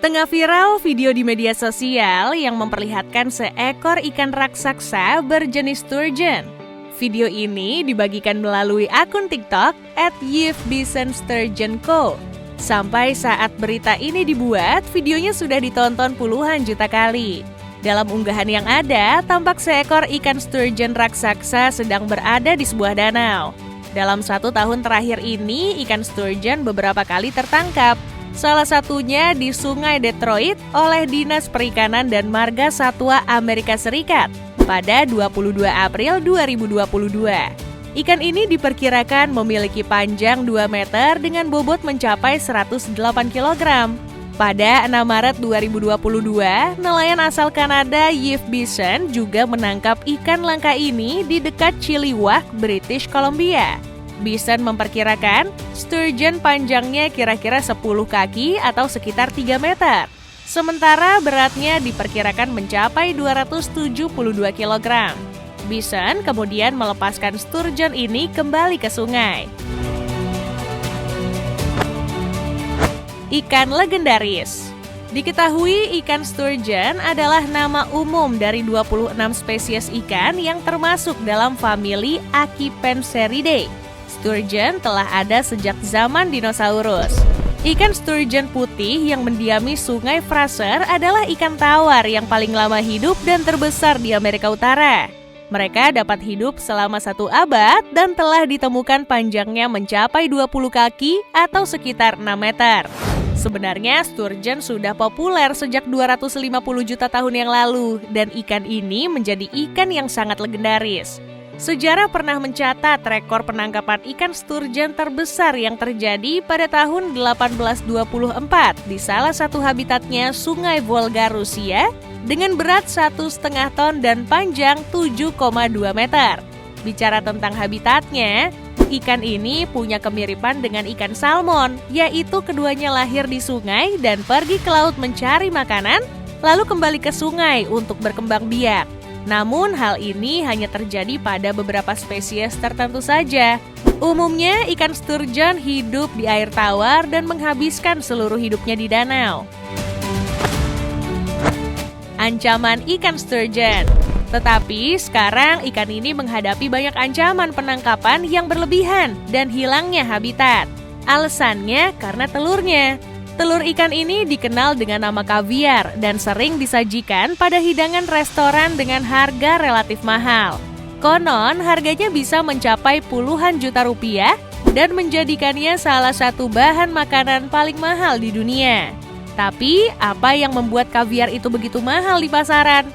Tengah viral video di media sosial yang memperlihatkan seekor ikan raksasa berjenis sturgeon. Video ini dibagikan melalui akun TikTok @YveBisonSturgeonCo. Sampai saat berita ini dibuat, videonya sudah ditonton puluhan juta kali. Dalam unggahan yang ada, tampak seekor ikan sturgeon raksasa sedang berada di sebuah danau. Dalam 1 tahun terakhir ini, ikan sturgeon beberapa kali tertangkap. Salah satunya di Sungai Detroit oleh Dinas Perikanan dan Marga Satwa Amerika Serikat pada 22 April 2022. Ikan ini diperkirakan memiliki panjang 2 meter dengan bobot mencapai 108 kg. Pada 6 Maret 2022, nelayan asal Kanada Yves Bison juga menangkap ikan langka ini di dekat Chilliwack, British Columbia. Bison memperkirakan sturgeon panjangnya kira-kira 10 kaki atau sekitar 3 meter. Sementara beratnya diperkirakan mencapai 272 kg. Bison kemudian melepaskan sturgeon ini kembali ke sungai. Ikan legendaris. Diketahui ikan sturgeon adalah nama umum dari 26 spesies ikan yang termasuk dalam famili Acipenceridae. Sturgeon telah ada sejak zaman dinosaurus. Ikan sturgeon putih yang mendiami Sungai Fraser adalah ikan tawar yang paling lama hidup dan terbesar di Amerika Utara. Mereka dapat hidup selama 1 abad dan telah ditemukan panjangnya mencapai 20 kaki atau sekitar 6 meter. Sebenarnya sturgeon sudah populer sejak 250 juta tahun yang lalu dan ikan ini menjadi ikan yang sangat legendaris. Sejarah pernah mencatat rekor penangkapan ikan sturgeon terbesar yang terjadi pada tahun 1824 di salah satu habitatnya Sungai Volga, Rusia dengan berat 1,5 ton dan panjang 7,2 meter. Bicara tentang habitatnya, ikan ini punya kemiripan dengan ikan salmon, yaitu keduanya lahir di sungai dan pergi ke laut mencari makanan, lalu kembali ke sungai untuk berkembang biak. Namun hal ini hanya terjadi pada beberapa spesies tertentu saja. Umumnya ikan sturgeon hidup di air tawar dan menghabiskan seluruh hidupnya di danau. Ancaman ikan sturgeon. Tetapi sekarang ikan ini menghadapi banyak ancaman penangkapan yang berlebihan dan hilangnya habitat. Alasannya karena telurnya. Telur ikan ini dikenal dengan nama kaviar dan sering disajikan pada hidangan restoran dengan harga relatif mahal. Konon harganya bisa mencapai puluhan juta rupiah dan menjadikannya salah satu bahan makanan paling mahal di dunia. Tapi apa yang membuat kaviar itu begitu mahal di pasaran?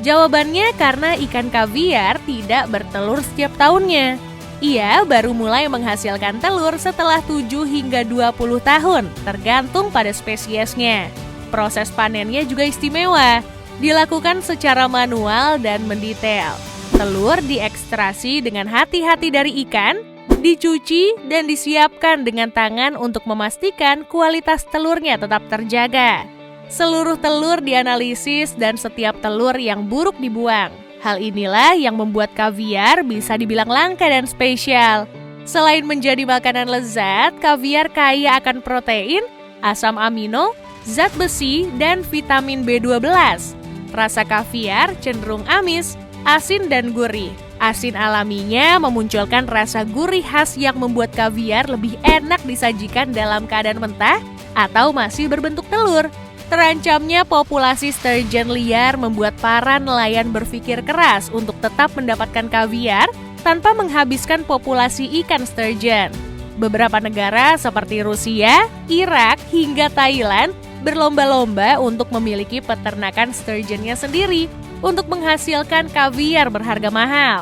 Jawabannya karena ikan kaviar tidak bertelur setiap tahunnya. Ia baru mulai menghasilkan telur setelah 7 hingga 20 tahun, tergantung pada spesiesnya. Proses panennya juga istimewa, dilakukan secara manual dan mendetail. Telur diekstrasi dengan hati-hati dari ikan, dicuci dan disiapkan dengan tangan untuk memastikan kualitas telurnya tetap terjaga. Seluruh telur dianalisis dan setiap telur yang buruk dibuang. Hal inilah yang membuat kaviar bisa dibilang langka dan spesial. Selain menjadi makanan lezat, kaviar kaya akan protein, asam amino, zat besi, dan vitamin B12. Rasa kaviar cenderung amis, asin dan gurih. Asin alaminya memunculkan rasa gurih khas yang membuat kaviar lebih enak disajikan dalam keadaan mentah atau masih berbentuk telur. Terancamnya populasi sturgeon liar membuat para nelayan berpikir keras untuk tetap mendapatkan kaviar tanpa menghabiskan populasi ikan sturgeon. Beberapa negara seperti Rusia, Irak, hingga Thailand berlomba-lomba untuk memiliki peternakan sturgeonnya sendiri untuk menghasilkan kaviar berharga mahal.